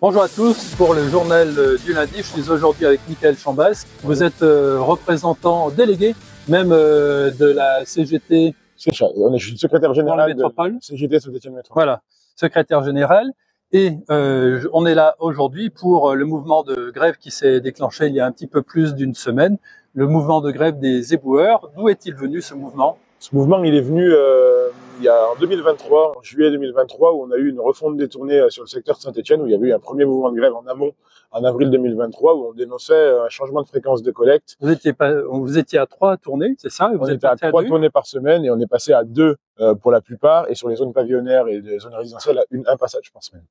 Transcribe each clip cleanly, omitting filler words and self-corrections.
Bonjour à tous pour le journal du lundi. Je suis aujourd'hui avec Michael Chambasque. Vous êtes représentant délégué même de la CGT. C'est ça. Je suis le secrétaire général de CGT Saint-Étienne Métropole. Voilà, secrétaire général. Et on est là aujourd'hui pour le mouvement de grève qui s'est déclenché il y a un petit peu plus d'une semaine, le mouvement de grève des éboueurs. D'où est-il venu ce mouvement? Ce mouvement, il est venu il y a en 2023, en juillet 2023, où on a eu une refonte des tournées sur le secteur de Saint-Étienne, où il y avait eu un premier mouvement de grève en amont, en avril 2023, où on dénonçait un changement de fréquence de collecte. Vous étiez à 3 tournées, c'est ça? On était à 3 tournées par semaine et on est passé à 2 pour la plupart, et sur les zones pavillonnaires et les zones résidentielles, à un passage par semaine.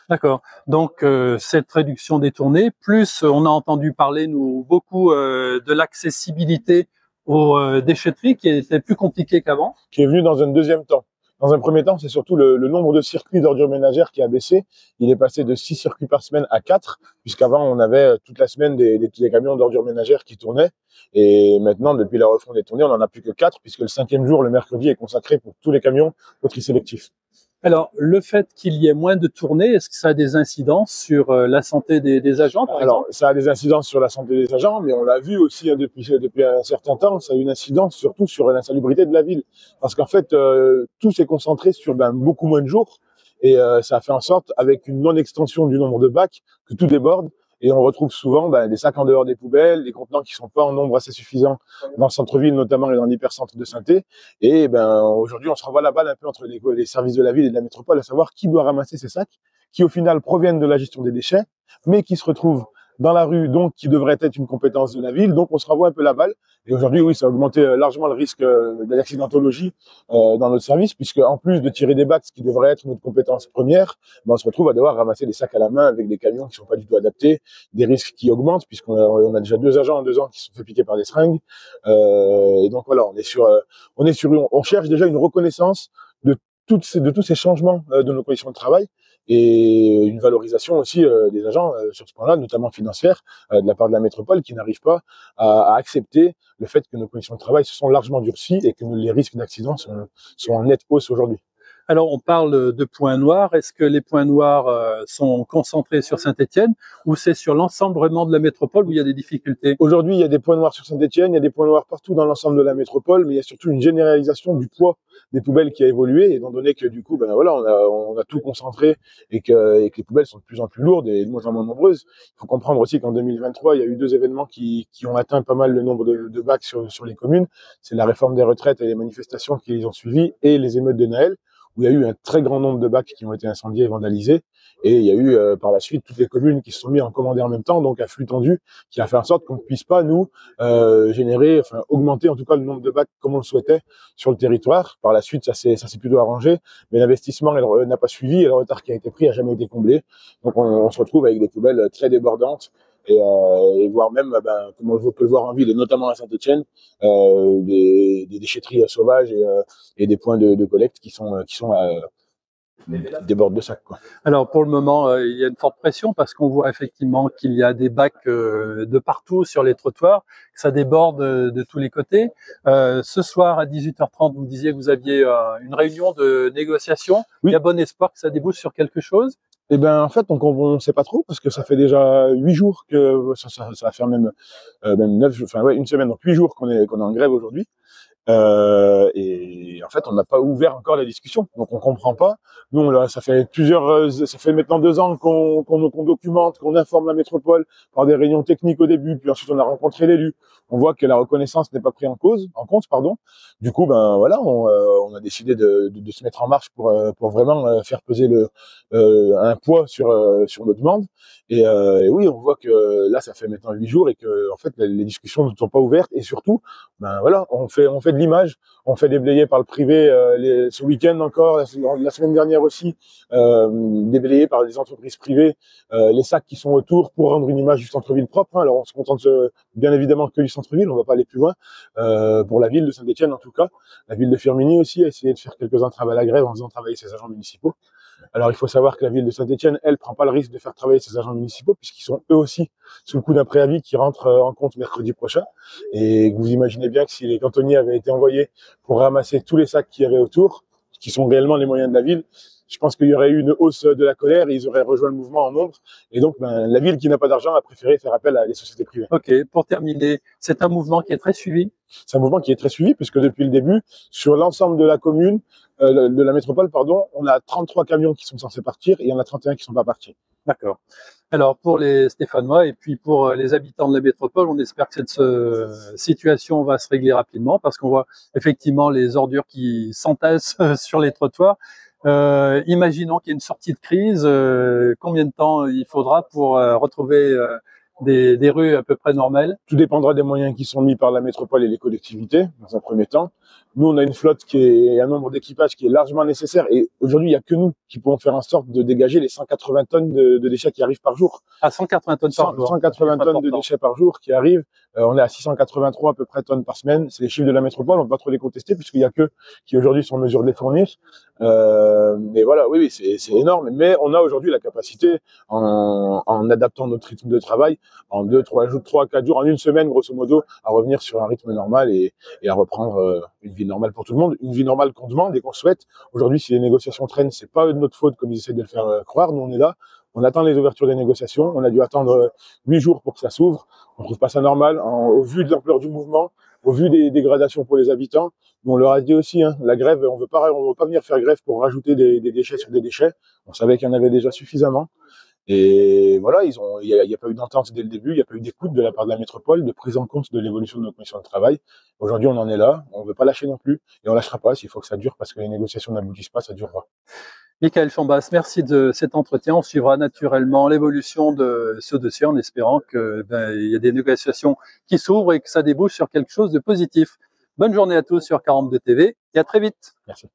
D'accord. Donc cette réduction des tournées, plus on a entendu parler nous beaucoup de l'accessibilité aux déchetteries qui était plus compliquée qu'avant. Qui est venu dans un deuxième temps. Dans un premier temps, c'est surtout le nombre de circuits d'ordures ménagères qui a baissé. Il est passé de 6 circuits par semaine à 4, puisqu'avant on avait toute la semaine des camions d'ordures ménagères qui tournaient. Et maintenant, depuis la refonte des tournées, on n'en a plus que 4, puisque le 5e jour, le mercredi, est consacré pour tous les camions au tri sélectif. Alors, le fait qu'il y ait moins de tournées, est-ce que ça a des incidences sur la santé des agents, par exemple? Ça a des incidences sur la santé des agents, mais on l'a vu aussi depuis un certain temps, ça a une incidence surtout sur l'insalubrité de la ville. Parce qu'en fait, tout s'est concentré sur beaucoup moins de jours, et ça a fait en sorte, avec une non-extension du nombre de bacs, que tout déborde. Et on retrouve souvent des sacs en dehors des poubelles, des contenants qui sont pas en nombre assez suffisant dans le centre-ville notamment et dans l'hypercentre de Saint-Étienne. Et aujourd'hui, on se renvoie la balle un peu entre les services de la ville et de la métropole, à savoir qui doit ramasser ces sacs, qui au final proviennent de la gestion des déchets, mais qui se retrouvent dans la rue, donc qui devrait être une compétence de la ville. Donc on se renvoie un peu la balle. Et aujourd'hui, oui, ça a augmenté largement le risque d'accidentologie dans notre service, puisque en plus de tirer des bacs, ce qui devrait être notre compétence première, on se retrouve à devoir ramasser des sacs à la main avec des camions qui sont pas du tout adaptés, des risques qui augmentent, puisqu'on a déjà 2 agents en 2 ans qui se sont fait piquer par des seringues. Et donc voilà, on cherche déjà une reconnaissance de tous ces changements de nos conditions de travail, et une valorisation aussi des agents sur ce point-là, notamment financière, de la part de la métropole, qui n'arrive pas à accepter le fait que nos conditions de travail se sont largement durcies et que les risques d'accident sont en nette hausse aujourd'hui. Alors, on parle de points noirs. Est-ce que les points noirs sont concentrés sur Saint-Étienne ou c'est sur l'ensemble vraiment de la métropole où il y a des difficultés? Aujourd'hui, il y a des points noirs sur Saint-Étienne, il y a des points noirs partout dans l'ensemble de la métropole, mais il y a surtout une généralisation du poids des poubelles qui a évolué, étant donné que du coup, on a tout concentré et que les poubelles sont de plus en plus lourdes et de moins en moins nombreuses. Il faut comprendre aussi qu'en 2023, il y a eu 2 événements qui ont atteint pas mal le nombre de bacs sur les communes. C'est la réforme des retraites et les manifestations qui les ont suivies, et les émeutes de Noël, où il y a eu un très grand nombre de bacs qui ont été incendiés et vandalisés. Et il y a eu par la suite toutes les communes qui se sont mis à en commander en même temps, donc à flux tendu, qui a fait en sorte qu'on ne puisse pas, nous, augmenter en tout cas le nombre de bacs comme on le souhaitait sur le territoire. Par la suite, ça s'est plutôt arrangé, mais l'investissement n'a pas suivi et le retard qui a été pris n'a jamais été comblé. Donc on se retrouve avec des poubelles très débordantes, et voire même, comme on peut le voir en ville, et notamment à Saint-Étienne, des déchetteries sauvages et des points de collecte qui sont débordent de sacs, quoi. Alors pour le moment, il y a une forte pression parce qu'on voit effectivement qu'il y a des bacs de partout sur les trottoirs, que ça déborde de tous les côtés. Ce soir à 18h30, vous me disiez que vous aviez une réunion de négociation. Oui. Il y a bon espoir que ça débouche sur quelque chose? Eh ben en fait, on sait pas trop, parce que ça fait déjà 8 jours que ça va faire même 9 jours, une semaine, donc 8 jours qu'on est en grève aujourd'hui. Et en fait, on n'a pas ouvert encore la discussion, donc on comprend pas. Nous, ça fait maintenant 2 ans qu'on documente, qu'on informe la métropole par des réunions techniques au début, puis ensuite on a rencontré l'élu. On voit que la reconnaissance n'est pas prise en compte. Du coup, on a décidé de se mettre en marche pour vraiment faire peser un poids sur nos demandes. Et oui, on voit que là, ça fait maintenant 8 jours et que en fait, les discussions ne sont pas ouvertes, et surtout, on fait de l'image, on fait déblayer par le privé ce week-end encore, la semaine dernière aussi, déblayer par des entreprises privées les sacs qui sont autour pour rendre une image du centre-ville propre. Alors on se contente bien évidemment que du centre-ville, on va pas aller plus loin. Pour la ville de Saint-Étienne en tout cas, la ville de Firminy aussi a essayé de faire quelques entraves à la grève en faisant travailler ses agents municipaux. Alors il faut savoir que la ville de Saint-Étienne, elle, prend pas le risque de faire travailler ses agents municipaux, puisqu'ils sont eux aussi sous le coup d'un préavis qui rentre en compte mercredi prochain. Et vous imaginez bien que si les cantonniers avaient été envoyés pour ramasser tous les sacs qu'il y avait autour, qui sont réellement les moyens de la ville, je pense qu'il y aurait eu une hausse de la colère et ils auraient rejoint le mouvement en nombre. Et donc, la ville qui n'a pas d'argent a préféré faire appel à des sociétés privées. Ok, pour terminer, c'est un mouvement qui est très suivi. C'est un mouvement qui est très suivi puisque depuis le début, sur l'ensemble de la commune, de la métropole, pardon, on a 33 camions qui sont censés partir et il y en a 31 qui ne sont pas partis. D'accord. Alors pour les Stéphanois et puis pour les habitants de la métropole, on espère que cette situation va se régler rapidement parce qu'on voit effectivement les ordures qui s'entassent sur les trottoirs. Imaginons qu'il y ait une sortie de crise, combien de temps il faudra pour retrouver des rues à peu près normales? Tout dépendra des moyens qui sont mis par la métropole et les collectivités, dans un premier temps. Nous, on a une flotte un nombre d'équipages qui est largement nécessaire. Et aujourd'hui, il n'y a que nous qui pouvons faire en sorte de dégager les 180 tonnes de déchets qui arrivent par jour. À 180 tonnes par jour. 180 tonnes de déchets par jour qui arrivent. On est à 683 à peu près tonnes par semaine. C'est les chiffres de la métropole. On ne peut pas trop les contester puisqu'il n'y a que qui aujourd'hui sont en mesure de les fournir. Mais voilà, oui, c'est énorme. Mais on a aujourd'hui la capacité, en adaptant notre rythme de travail, en 2, 3 jours, 3, 4 jours, en une semaine, grosso modo, à revenir sur un rythme normal et à reprendre une vie normale pour tout le monde, une vie normale qu'on demande et qu'on souhaite. Aujourd'hui, si les négociations traînent, c'est pas de notre faute comme ils essaient de le faire croire. Nous, on est là, on attend les ouvertures des négociations. On a dû attendre 8 jours pour que ça s'ouvre. On trouve pas ça normal au vu de l'ampleur du mouvement, au vu des dégradations pour les habitants. On leur a dit aussi, hein, la grève, on veut pas venir faire grève pour rajouter des déchets sur des déchets. On savait qu'il y en avait déjà suffisamment. Et voilà, il y a pas eu d'entente dès le début, il n'y a pas eu d'écoute de la part de la métropole, de prise en compte de l'évolution de nos conditions de travail. Aujourd'hui, on en est là, on ne veut pas lâcher non plus, et on lâchera pas s'il faut que ça dure, parce que les négociations n'aboutissent pas, ça durera. Michael Chambas, merci de cet entretien. On suivra naturellement l'évolution de ce dossier en espérant qu'il y ait des négociations qui s'ouvrent et que ça débouche sur quelque chose de positif. Bonne journée à tous sur 42 TV et à très vite. Merci.